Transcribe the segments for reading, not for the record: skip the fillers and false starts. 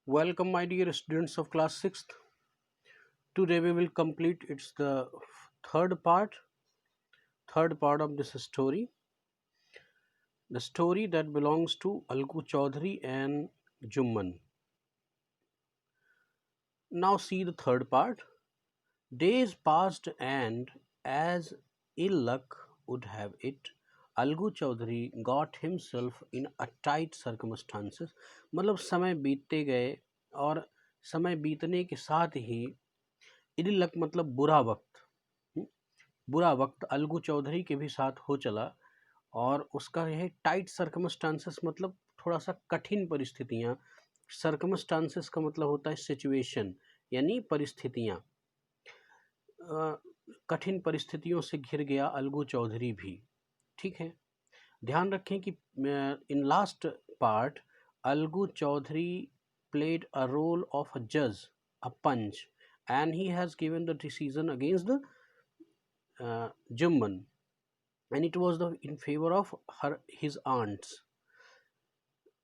Welcome, my dear students of class 6th. Today we will complete it's the third part, third part of this story, the story that belongs to Algu Chaudhary and Jumman. Now see the third part. Days passed and as ill luck would have it, Algu Chaudhary got himself in a tight circumstances. मतलब समय बीतते गए और समय बीतने के साथ ही इल luck मतलब बुरा वक्त, बुरा वक्त अलगू चौधरी के भी साथ हो चला। और उसका यह टाइट सर्कमस्टांसेस मतलब थोड़ा सा कठिन परिस्थितियाँ। सर्कमस्टांसेस का मतलब होता है सिचुएशन यानी परिस्थितियाँ। कठिन परिस्थितियों से घिर गया अलगू चौधरी भी। ठीक है, ध्यान रखें कि in last part Algu Chaudhary played a role of a judge, a punch, and he has given the decision against the Jumman, and it was in favor of his aunts.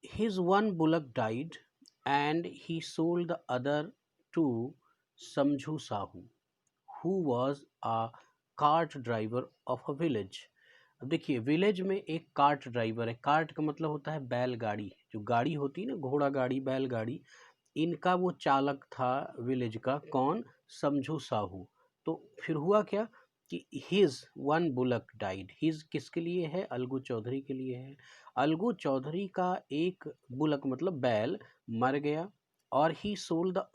His one bullock died, and he sold the other to Samjhu Sahu, who was a cart driver of a village. अब देखिए, village में एक cart driver है। Cart का मतलब होता है बैलगाड़ी, जो गाड़ी होती है ना, घोड़ा गाड़ी, बैलगाड़ी, इनका वो चालक था विलेज का। कौन? समझू साहू। तो फिर हुआ क्या कि his one bullock died. His किसके लिए है? अलगू चौधरी के लिए है। अलगू चौधरी का एक बुलक मतलब बैल मर गया, और ही सोल्ड द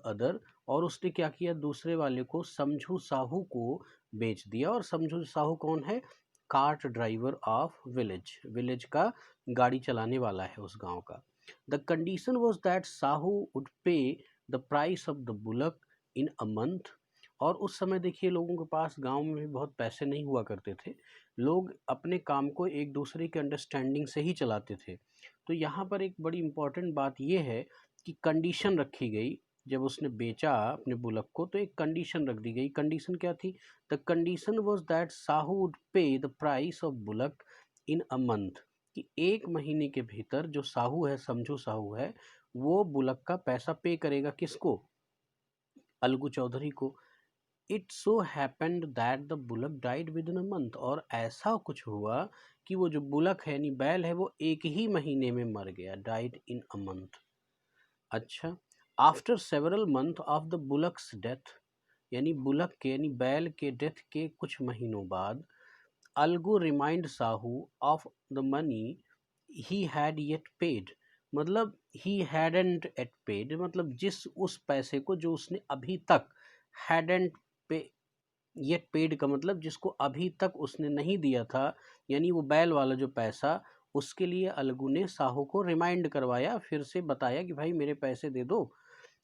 अदर, और उसने क्या किया? दूसरे वाले को, समझू साहू को बेच दिया। और समझू साहू कौन है? Cart driver of village, village का गाड़ी चलाने वाला है उस गांव का। The condition was that Sahu would pay the price of the bullock in a month. और उस समय देखिए, लोगों के पास गांव में भी बहुत पैसे नहीं हुआ करते थे। लोग अपने काम को एक दूसरे के अंडरस्टैंडिंग से ही चलाते थे। तो यहाँ पर एक बड़ी इंपॉर्टेंट बात यह है कि कंडीशन रखी गई। जब उसने बेचा अपने बुलक को तो एक कंडीशन रख दी गई। कंडीशन क्या थी? The condition was that Sahu would pay the price of bullock in a month, कि एक महीने के भीतर जो साहू है, समझू साहू है, वो बुलक का पैसा पे करेगा। किसको? अलगू चौधरी को। It so happened that the bullock died with in a month. और ऐसा कुछ हुआ कि वो जो बुलक है यानी बैल है, वो एक ही महीने में मर गया। Died in a month. अच्छा, after several month of the bullock's death, यानी बुलक के यानी बैल के डेथ के कुछ महीनों बाद, Alagu remind Sahu of the money he had yet paid. मतलब ही हैडेंट एट पेड, मतलब जिस उस पैसे को जो उसने अभी तक, हैडेंट पे, येट पेड का मतलब जिसको अभी तक उसने नहीं दिया था, यानी वो बैल वाला जो पैसा, उसके लिए अलगू ने साहू को रिमाइंड करवाया, फिर से बताया कि भाई मेरे पैसे दे दो।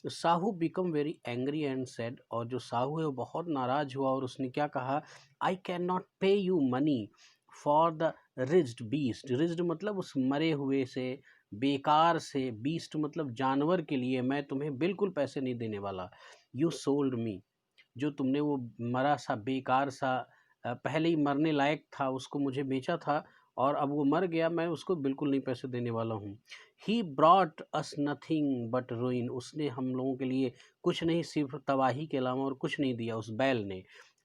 Sahu become very angry and said, और जो साहू है वो बहुत नाराज हुआ और उसने क्या कहा? आई कैन नॉट पे you money for the rigid beast. Rigid मतलब उस मरे हुए से, बेकार से, बीस्ट मतलब जानवर के लिए मैं तुम्हें बिल्कुल पैसे नहीं देने वाला। यू सोल्ड मी, जो तुमने वो मरा सा, बेकार सा, पहले ही मरने लायक था, उसको मुझे बेचा था, और अब वो मर गया, मैं उसको बिल्कुल नहीं पैसे देने वाला हूँ। He brought us nothing but ruin, उसने हम लोगों के लिए कुछ नहीं, सिर्फ तबाही के अलावा और कुछ नहीं दिया उस बैल ने।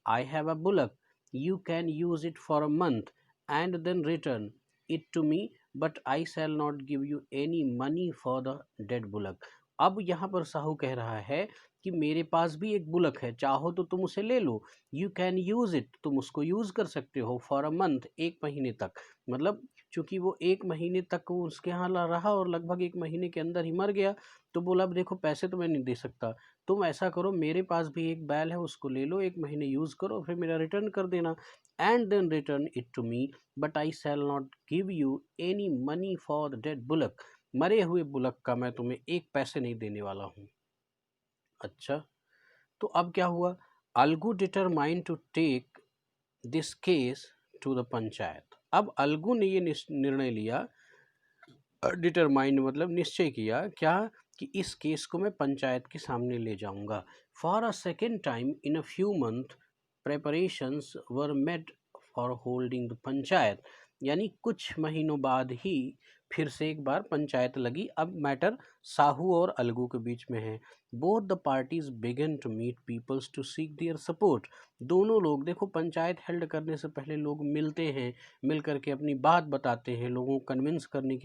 I have a bullock, you can use it for a month and then return it to me, but I shall not give you any money for the dead bullock. अब यहाँ पर साहू कह रहा है कि मेरे पास भी एक बुलक है, चाहो तो तुम उसे ले लो। यू कैन यूज इट, तुम उसको यूज कर सकते हो, फॉर अ मंथ, एक महीने तक। मतलब चूंकि वो एक महीने तक वो उसके यहाँ रहा और लगभग एक महीने के अंदर ही मर गया, तो बोला अब देखो पैसे तो मैं नहीं दे सकता, तुम ऐसा करो, मेरे पास भी एक बैल है, उसको ले लो, एक महीने यूज करो, फिर मेरा रिटर्न कर देना। And then return it to me, but I shall not give you any money for the dead bullock. मरे हुए बुलक का मैं तुम्हें एक पैसे नहीं देने वाला हूँ। अच्छा, तो अब क्या हुआ? Algu determine to take this case to the panchayat. अब अलगू ने ये निर्णय लिया, डिटरमाइन मतलब निश्चय किया, क्या? कि इस केस को मैं पंचायत के सामने ले जाऊंगा। For a second time in a few month preparations were made for holding the panchayat, यानी कुछ महीनों बाद ही फिर से एक बार पंचायत लगी। अब मैटर साहू और अलगू के बीच में है। Both the parties began to meet peoples to seek their support. दोनों लोग, देखो पंचायत हेल्ड करने से पहले लोग मिलते हैं, मिल करके अपनी बात बताते हैं, लोगों को कन्विंस करने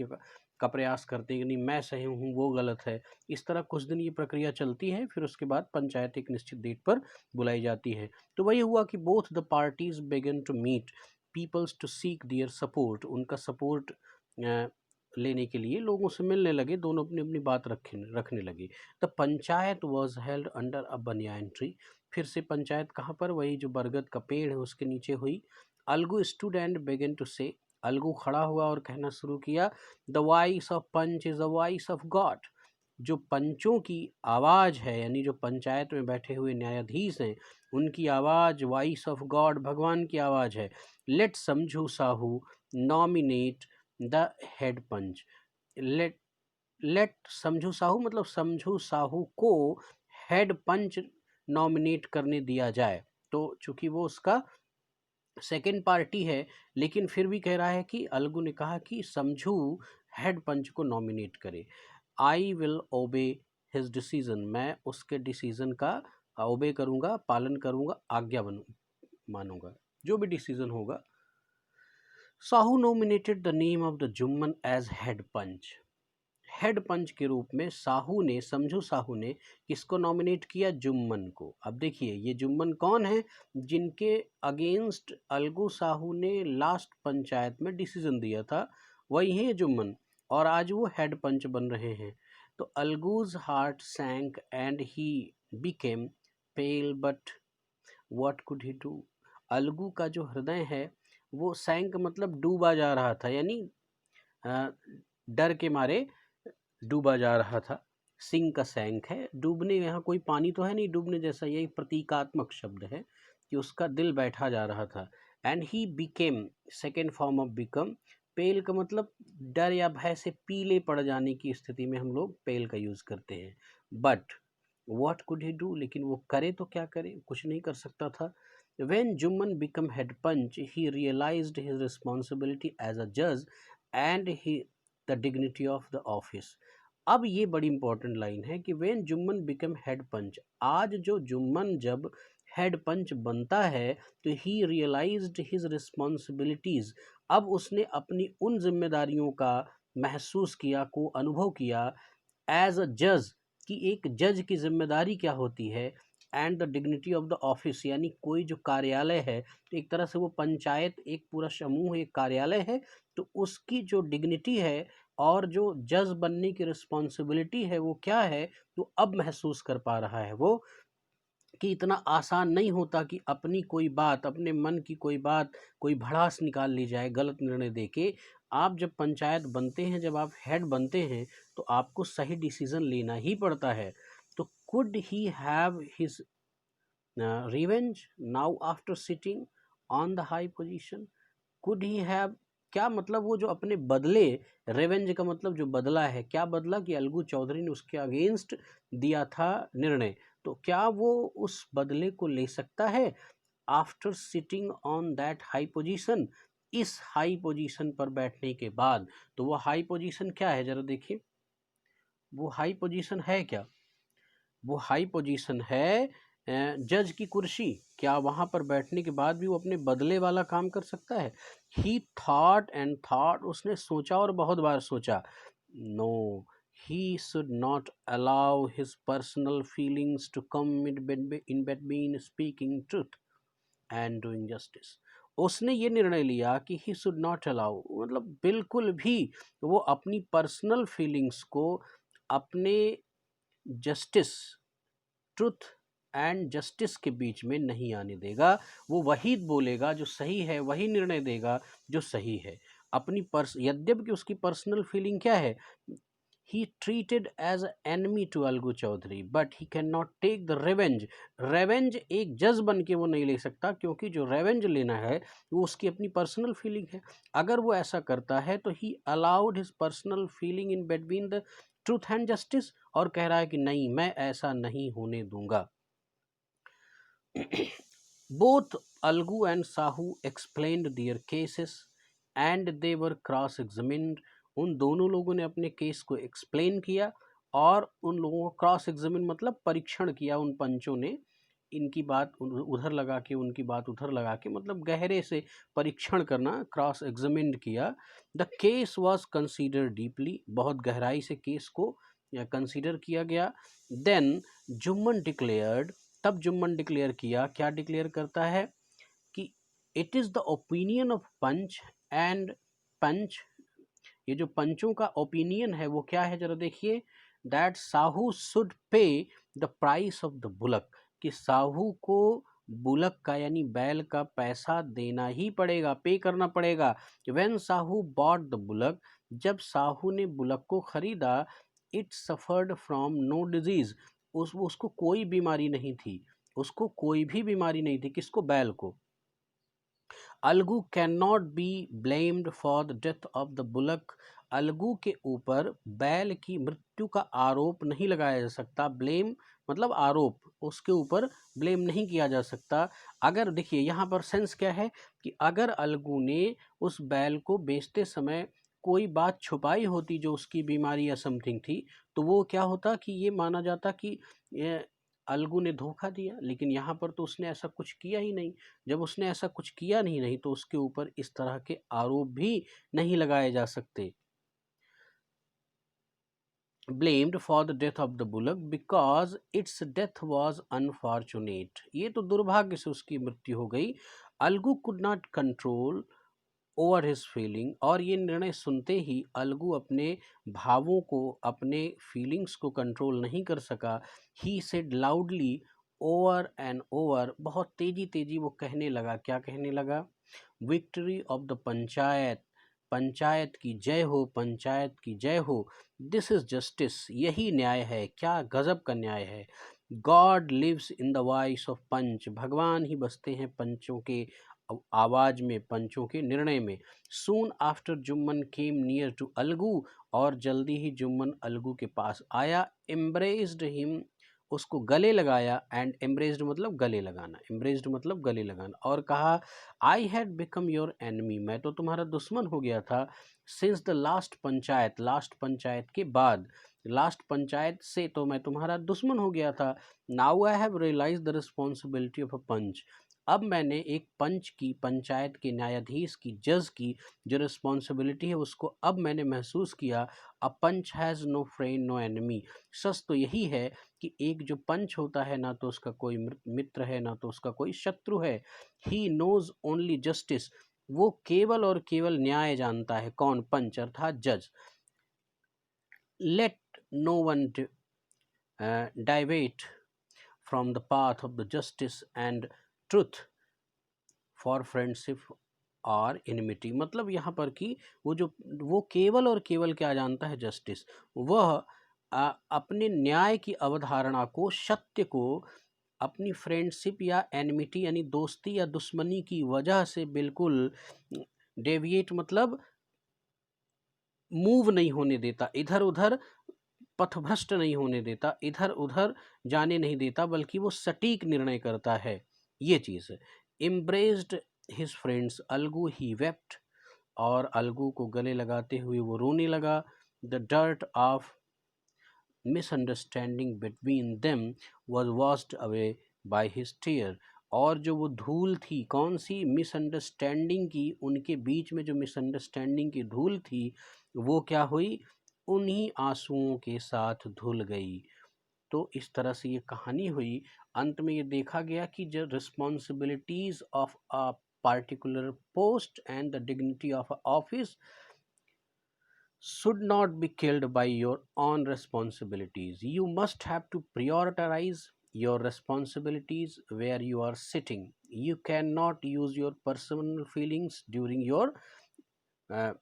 का प्रयास करते हैं कि नहीं मैं सही हूँ वो गलत है। इस तरह कुछ दिन ये प्रक्रिया चलती है, फिर उसके बाद पंचायत एक निश्चित डेट पर बुलाई जाती है। तो वही हुआ कि both the parties began to meet peoples to seek their support. उनका सपोर्ट लेने के लिए लोगों से मिलने लगे, दोनों अपनी अपनी बात रखने लगे। The panchayat was held under a banyan tree. फिर से पंचायत कहाँ पर, वही जो बरगद का पेड़ है उसके नीचे हुई। Algu stood and began to say. Algu खड़ा हुआ और कहना शुरू किया, the voice of panch is the voice of God. जो पंचों की आवाज़ है, यानी जो पंचायत में बैठे हुए न्यायाधीश हैं, उनकी आवाज़ वॉइस ऑफ गॉड, भगवान की आवाज़ है। Let Samjhu Sahu nominate the head panch. Let let Samjhu Sahu मतलब समझू साहू को हेड पंच नॉमिनेट करने दिया जाए। तो चूंकि वो उसका सेकेंड पार्टी है, लेकिन फिर भी कह रहा है कि अलगू ने कहा कि समझू हेड पंच को नॉमिनेट करे। आई विल ओबे हिज डिसीजन। मैं उसके डिसीजन का ओबे करूँगा, पालन करूँगा, आज्ञा मानूंगा, जो भी डिसीजन होगा। Sahu nominated the name of the Jumman as head panch. Head panch के रूप में साहू ने, समझू साहू ने किसको नॉमिनेट किया? जुम्मन को। अब देखिए ये जुम्मन कौन है? जिनके अगेंस्ट अलगू साहू ने लास्ट पंचायत में डिसीजन दिया था, वही है जुम्मन, और आज वो हेड पंच बन रहे हैं। तो Alagu's heart sank and he became pale but what could he do. Alagu का जो हृदय है वो सैंक मतलब डूबा जा रहा था, यानी डर के मारे डूबा जा रहा था। सिंह का सैंक है, डूबने, यहाँ कोई पानी तो है नहीं डूबने जैसा, यही प्रतीकात्मक शब्द है कि उसका दिल बैठा जा रहा था। And he became, second form of become. Pale का मतलब डर या भय से पीले पड़ जाने की स्थिति में हम लोग पेल का यूज करते हैं। But what could he do, लेकिन वो करे तो क्या करे, कुछ नहीं कर सकता था। When Jumman became head punch, he realized his responsibility as a judge and the dignity of the office. अब ये बड़ी इंपॉर्टेंट लाइन है कि वेन जुम्मन बिकम हेड पंच। आज जो जुम्मन जब हेड पंच बनता है तो ही रियलाइज्ड हिज रिस्पॉन्सिबिलिटीज। अब उसने अपनी उन जिम्मेदारियों का महसूस किया, को अनुभव किया एज अ जज, कि एक जज की जिम्मेदारी क्या होती है, and the dignity of the office, यानी कोई जो कार्यालय है, तो एक तरह से वो पंचायत एक पूरा समूह एक कार्यालय है, तो उसकी जो डिग्निटी है और जो जज बनने की रिस्पॉन्सिबिलिटी है वो क्या है, तो अब महसूस कर पा रहा है वो कि इतना आसान नहीं होता कि अपनी कोई बात, अपने मन की कोई बात, कोई भड़ास निकाल ली जाए गलत निर्णय देके। आप जब पंचायत बनते हैं, जब आप हेड बनते हैं, तो आपको सही डिसीजन लेना ही पड़ता है। तो could he have his revenge now after sitting on the high position. Could he have, क्या मतलब वो जो अपने बदले, रेवेंज का मतलब जो बदला है, क्या बदला कि अलगू चौधरी ने उसके अगेंस्ट दिया था निर्णय, तो क्या वो उस बदले को ले सकता है after sitting on that high position, इस हाई पोजीशन पर बैठने के बाद। तो वो हाई पोजीशन क्या है जरा देखिए, वो हाई पोजीशन है क्या? वो हाई पोजीशन है जज की कुर्सी। क्या वहाँ पर बैठने के बाद भी वो अपने बदले वाला काम कर सकता है? ही थॉट एंड थॉट, उसने सोचा और बहुत बार सोचा। No, he should not allow his personal feelings to come in between speaking truth and doing justice. उसने ये निर्णय लिया कि ही शुड नॉट अलाउ, मतलब बिल्कुल भी वो अपनी पर्सनल फीलिंग्स को अपने जस्टिस, ट्रुथ एंड जस्टिस के बीच में नहीं आने देगा। वो वही बोलेगा जो सही है, वही निर्णय देगा जो सही है। अपनी यद्यपि कि उसकी पर्सनल फीलिंग क्या है, he treated as enemy to Algu Chaudhary but he can not take the revenge. Revenge एक जज बन के वो नहीं ले सकता, क्योंकि जो रेवेंज लेना है वो उसकी अपनी पर्सनल फीलिंग है। अगर वो ऐसा करता है तो he allowed his personal feeling in between the truth and justice, और कह रहा है कि नहीं मैं ऐसा नहीं होने दूंगा। Both Algu and Sahu explained their cases and they were cross examined उन दोनों लोगों ने अपने केस को एक्सप्लेन किया और उन लोगों को क्रॉस एग्जामिन मतलब परीक्षण किया उन पंचों ने, इनकी बात उधर लगा के उनकी बात उधर लगा के, मतलब गहरे से परीक्षण करना, क्रॉस एग्जामिन किया। The case was consider deeply, बहुत गहराई से केस को कंसिडर किया गया। देन जुम्मन डिक्लेयर्ड, तब जुम्मन डिक्लेयर किया, क्या डिक्लेयर करता है कि it is the opinion of panch and panch, ये जो पंचों का ओपिनियन है वो क्या है जरा देखिए, that Sahu should pay the price of the bullock, कि साहू को बुलक का यानी बैल का पैसा देना ही पड़ेगा, पे करना पड़ेगा। When Sahu bought the bullock, जब साहू ने बुलक को खरीदा, it suffered from no disease, उसको कोई बीमारी नहीं थी, उसको कोई भी बीमारी नहीं थी, किसको, बैल को। Algu can not be blamed for the death of the bullock, Algu के ऊपर बैल की मृत्यु का आरोप नहीं लगाया जा सकता, ब्लेम मतलब आरोप, उसके ऊपर ब्लेम नहीं किया जा सकता। अगर देखिए यहाँ पर सेंस क्या है कि अगर अलगू ने उस बैल को बेचते समय कोई बात छुपाई होती जो उसकी बीमारी या समथिंग थी, तो वो क्या होता कि ये माना जाता कि अलगू ने धोखा दिया, लेकिन यहाँ पर तो उसने ऐसा कुछ किया ही नहीं। जब उसने ऐसा कुछ किया नहीं तो उसके ऊपर इस तरह के आरोप भी नहीं लगाए जा सकते। blamed for the death of the bullock because its death was unfortunate, ये तो दुर्भाग्य से उसकी मृत्यु हो गई। Algu could not control over his feeling, और ये निर्णय सुनते ही अलगू अपने भावों को, अपने फीलिंग्स को कंट्रोल नहीं कर सका। He said loudly over and over, बहुत तेजी तेजी वो कहने लगा, क्या कहने लगा, victory of the panchayat, panchayat की जय हो, पंचायत की जय हो। दिस इज जस्टिस, यही न्याय है, क्या गजब का न्याय है। God lives in the voice of panch, भगवान ही बसते हैं पंचों के आवाज में, पंचों के निर्णय में। Soon after Jumman came near to Algu, और जल्दी ही जुम्मन अलगू के पास आया। एम्ब्रेस्ड हिम, उसको गले लगाया, एंड एम्ब्रेस्ड मतलब गले लगाना, एम्ब्रेस्ड मतलब गले लगाना, और कहा I had become your enemy, मैं तो तुम्हारा दुश्मन हो गया था। Since the last panchayat, last panchayat के बाद, लास्ट पंचायत से तो मैं तुम्हारा दुश्मन हो गया था। Now I have realise the responsibility of a panch, अब मैंने एक पंच की, पंचायत के न्यायाधीश की, जज की जो रिस्पॉन्सिबिलिटी है उसको अब मैंने महसूस किया। A panch has no friend no enemy, सच तो यही है कि एक जो पंच होता है ना तो उसका कोई मित्र है ना तो उसका कोई शत्रु है। ही नोज ओनली जस्टिस, वो केवल और केवल न्याय जानता है, कौन, पंच अर्थात जज। Let no one deviate from the path of the justice and truth for friendship और इनमिटी, मतलब यहाँ पर कि वो केवल और केवल क्या जानता है, जस्टिस, वह अपने न्याय की अवधारणा को, सत्य को, अपनी फ्रेंडशिप या एनमिटी यानी दोस्ती या दुश्मनी की वजह से बिल्कुल डेविएट मतलब मूव नहीं होने देता, इधर उधर पथभ्रष्ट नहीं होने देता, इधर उधर जाने नहीं देता, बल्कि वो सटीक निर्णय करता है, ये चीज़ है। Embraced his friends Algu, he wept, और अलगू को गले लगाते हुए वो रोने लगा। The dirt of misunderstanding between them was washed away by his tear, और जो वो धूल थी, कौन सी, मिसअंडरस्टैंडिंग की, उनके बीच में जो मिसअंडरस्टैंडिंग की धूल थी वो क्या हुई, उन्हीं आंसुओं के साथ धुल गई। तो इस तरह से ये कहानी हुई। अंत में ये देखा गया कि जो responsibilities of a particular post and the dignity of a office should not be killed by your own responsibilities. You must have to prioritize your responsibilities where you are sitting. You cannot use your personal feelings uh,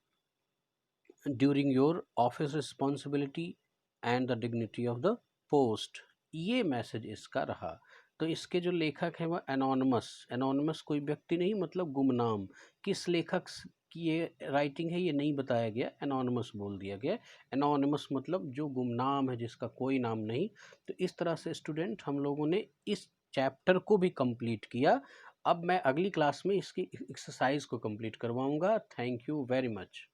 during your office responsibility and the dignity of the post. ये message इसका रहा। तो इसके जो लेखक हैं वह anonymous, anonymous कोई व्यक्ति नहीं मतलब गुमनाम, किस लेखक की ये राइटिंग है ये नहीं बताया गया, एनोनमस बोल दिया गया। एनोनमस मतलब जो गुमनाम है, जिसका कोई नाम नहीं। तो इस तरह से स्टूडेंट हम लोगों ने इस चैप्टर को भी कंप्लीट किया। अब मैं अगली क्लास में इसकी एक्सरसाइज को कंप्लीट करवाऊंगा। Thank you very much.